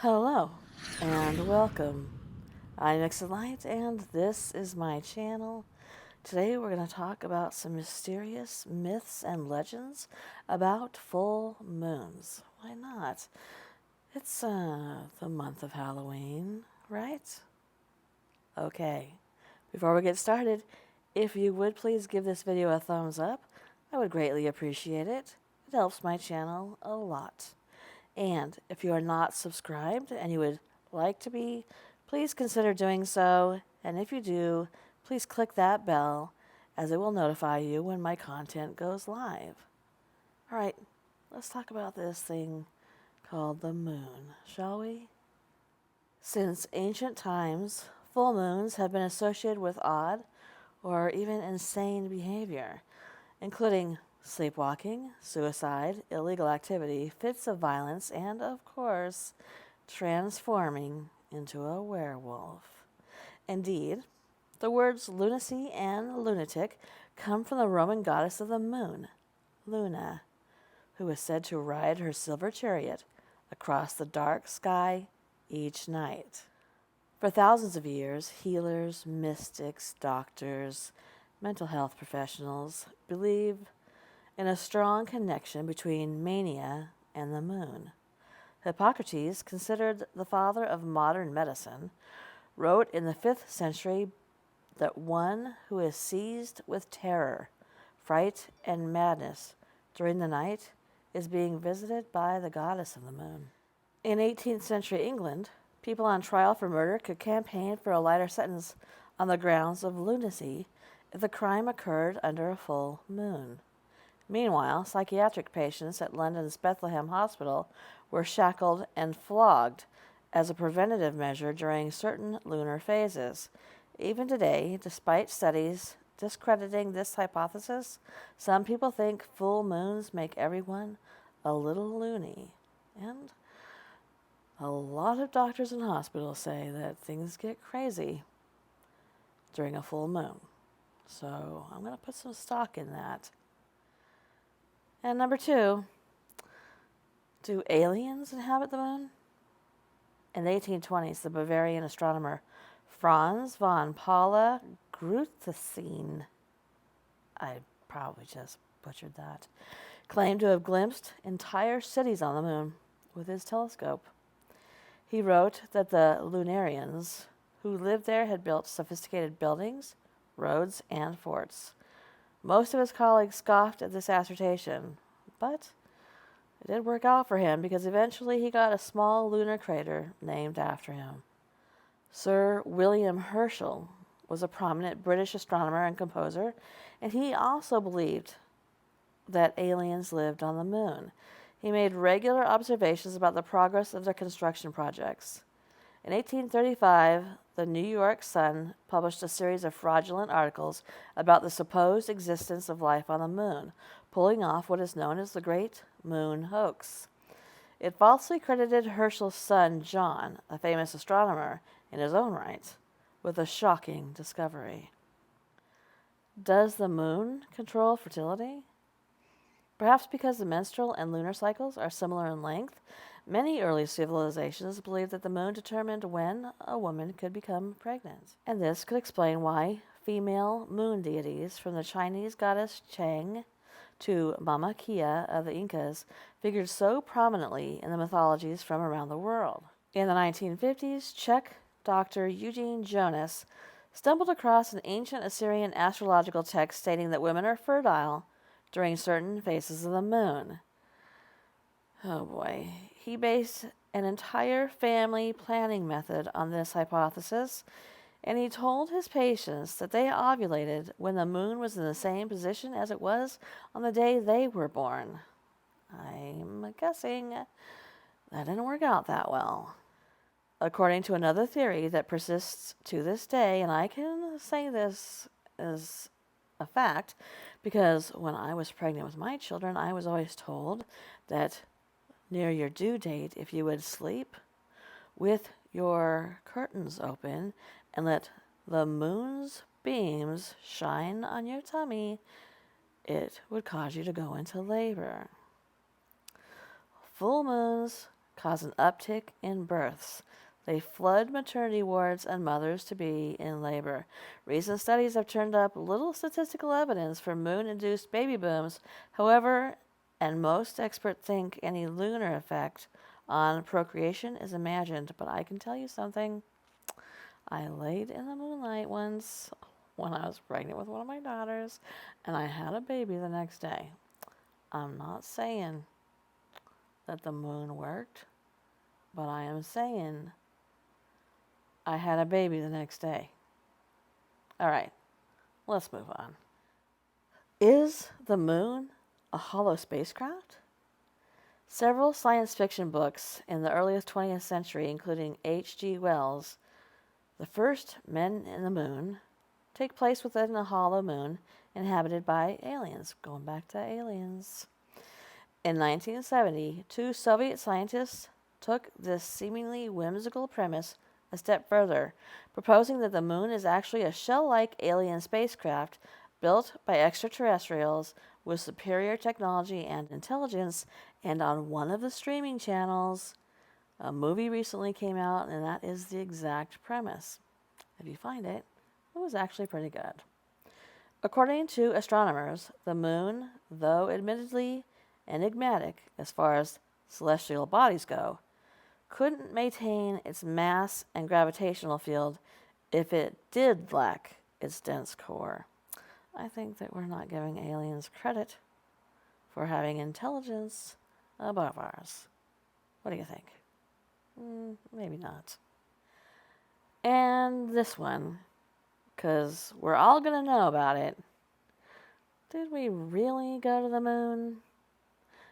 Hello and welcome. I'm Light and this is my channel. Today we're going to talk about some mysterious myths and legends about full moons. Why not? It's the month of Halloween, right? Okay. Before we get started, if you would please give this video a thumbs up, I would greatly appreciate it. It helps my channel a lot. And if you are not subscribed and you would like to be, please consider doing so. And if you do, please click that bell as it will notify you when my content goes live. All right, let's talk about this thing called the moon, shall we? Since ancient times, full moons have been associated with odd or even insane behavior, including sleepwalking, suicide, illegal activity, fits of violence, and, of course, transforming into a werewolf. Indeed, the words lunacy and lunatic come from the Roman goddess of the moon, Luna, who is said to ride her silver chariot across the dark sky each night. For thousands of years, healers, mystics, doctors, mental health professionals believe in a strong connection between mania and the moon. Hippocrates, considered the father of modern medicine, wrote in the 5th century that one who is seized with terror, fright, and madness during the night is being visited by the goddess of the moon. In 18th century England, people on trial for murder could campaign for a lighter sentence on the grounds of lunacy if the crime occurred under a full moon. Meanwhile, psychiatric patients at London's Bethlehem Hospital were shackled and flogged as a preventative measure during certain lunar phases. Even today, despite studies discrediting this hypothesis, some people think full moons make everyone a little loony. And a lot of doctors and hospitals say that things get crazy during a full moon. So I'm going to put some stock in that. And number 2, do aliens inhabit the moon? In the 1820s, the Bavarian astronomer Franz von Paula Grützesin, I probably just butchered that, claimed to have glimpsed entire cities on the moon with his telescope. He wrote that the Lunarians who lived there had built sophisticated buildings, roads, and forts. Most of his colleagues scoffed at this assertion, but it did work out for him because eventually he got a small lunar crater named after him. Sir William Herschel was a prominent British astronomer and composer, and he also believed that aliens lived on the moon. He made regular observations about the progress of their construction projects. In 1835, the New York Sun published a series of fraudulent articles about the supposed existence of life on the moon, pulling off what is known as the Great Moon Hoax. It falsely credited Herschel's son, John, a famous astronomer in his own right, with a shocking discovery. Does the moon control fertility? Perhaps because the menstrual and lunar cycles are similar in length, many early civilizations believed that the moon determined when a woman could become pregnant. And this could explain why female moon deities, from the Chinese goddess Chang to Mama Kia of the Incas, figured so prominently in the mythologies from around the world. In the 1950s, Czech Dr. Eugene Jonas stumbled across an ancient Assyrian astrological text stating that women are fertile during certain phases of the moon. Oh boy. He based an entire family planning method on this hypothesis, and he told his patients that they ovulated when the moon was in the same position as it was on the day they were born. I'm guessing that didn't work out that well. According to another theory that persists to this day, and I can say this as a fact, because when I was pregnant with my children, I was always told that near your due date, if you would sleep with your curtains open and let the moon's beams shine on your tummy, it would cause you to go into labor. Full moons cause an uptick in births. They flood maternity wards and mothers-to-be in labor. Recent studies have turned up little statistical evidence for moon-induced baby booms. However, and most experts think any lunar effect on procreation is imagined. But I can tell you something. I laid in the moonlight once when I was pregnant with one of my daughters, and I had a baby the next day. I'm not saying that the moon worked, but I am saying I had a baby the next day. All right, let's move on. Is the moon a hollow spacecraft? Several science fiction books in the earliest 20th century, including H.G. Wells' The First Men in the Moon, take place within a hollow moon inhabited by aliens. Going back to aliens. In 1970, two Soviet scientists took this seemingly whimsical premise a step further, proposing that the moon is actually a shell-like alien spacecraft built by extraterrestrials with superior technology and intelligence. And on one of the streaming channels, a movie recently came out, and that is the exact premise. If you find it, it was actually pretty good. According to astronomers, the moon, though admittedly enigmatic as far as celestial bodies go, couldn't maintain its mass and gravitational field if it did lack its dense core. I think that we're not giving aliens credit for having intelligence above ours. What do you think? Maybe not. And this one, because we're all going to know about it. Did we really go to the moon?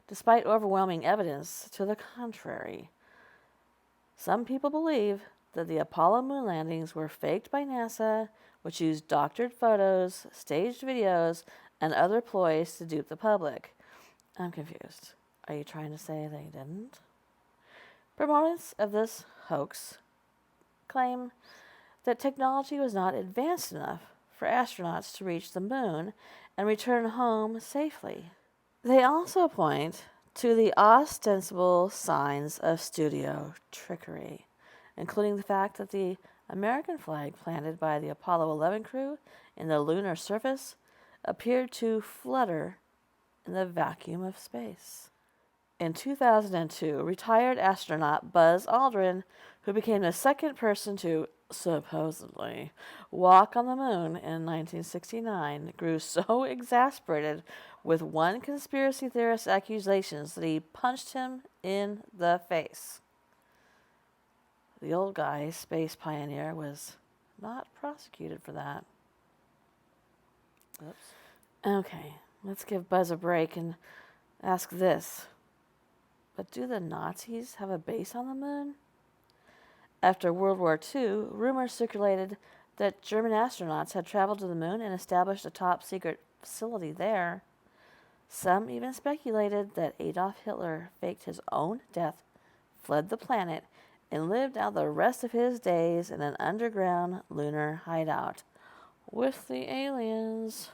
Despite overwhelming evidence to the contrary. Some people believe that the Apollo moon landings were faked by NASA, which used doctored photos, staged videos, and other ploys to dupe the public. I'm confused. Are you trying to say they didn't? Proponents of this hoax claim that technology was not advanced enough for astronauts to reach the moon and return home safely. They also point to the ostensible signs of studio trickery, including the fact that the American flag planted by the Apollo 11 crew in the lunar surface appeared to flutter in the vacuum of space. In 2002, retired astronaut Buzz Aldrin, who became the second person to supposedly walk on the moon in 1969, grew so exasperated with one conspiracy theorist's accusations that he punched him in the face. The old guy, space pioneer, was not prosecuted for that. Oops. Okay, let's give Buzz a break and ask this. But do the Nazis have a base on the moon? After World War II, rumors circulated that German astronauts had traveled to the moon and established a top-secret facility there. Some even speculated that Adolf Hitler faked his own death, fled the planet, and lived out the rest of his days in an underground lunar hideout with the aliens.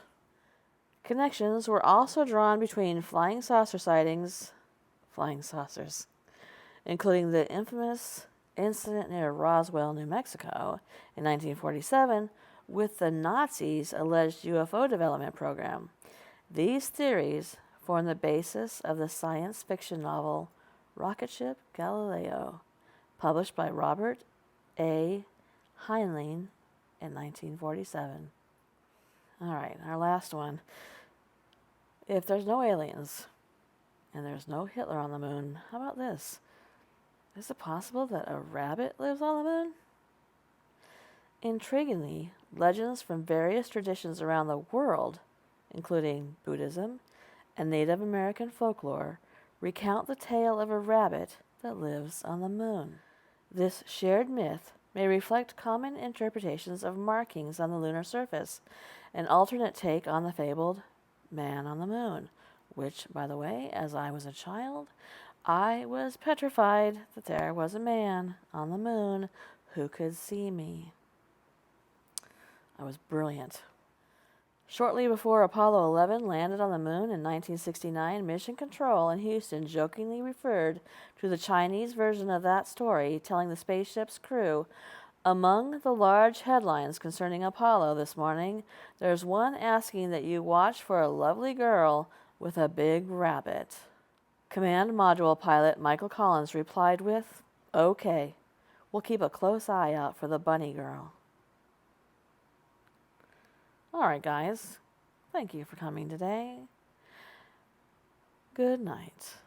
Connections were also drawn between flying saucers, including the infamous incident near Roswell, New Mexico in 1947 with the Nazis' alleged UFO development program. These theories form the basis of the science fiction novel Rocket Ship Galileo, published by Robert A. Heinlein in 1947. All right, our last one. If there's no aliens and there's no Hitler on the moon, how about this? Is it possible that a rabbit lives on the moon? Intriguingly, legends from various traditions around the world, including Buddhism and Native American folklore, recount the tale of a rabbit that lives on the moon. This shared myth may reflect common interpretations of markings on the lunar surface, an alternate take on the fabled man on the moon, which, by the way, as I was a child, I was petrified that there was a man on the moon who could see me. I was brilliant. Shortly before Apollo 11 landed on the moon in 1969, Mission Control in Houston jokingly referred to the Chinese version of that story, telling the spaceship's crew, "Among the large headlines concerning Apollo this morning, there's one asking that you watch for a lovely girl with a big rabbit." Command Module pilot Michael Collins replied with, "Okay, we'll keep a close eye out for the bunny girl." All right, guys. Thank you for coming today. Good night.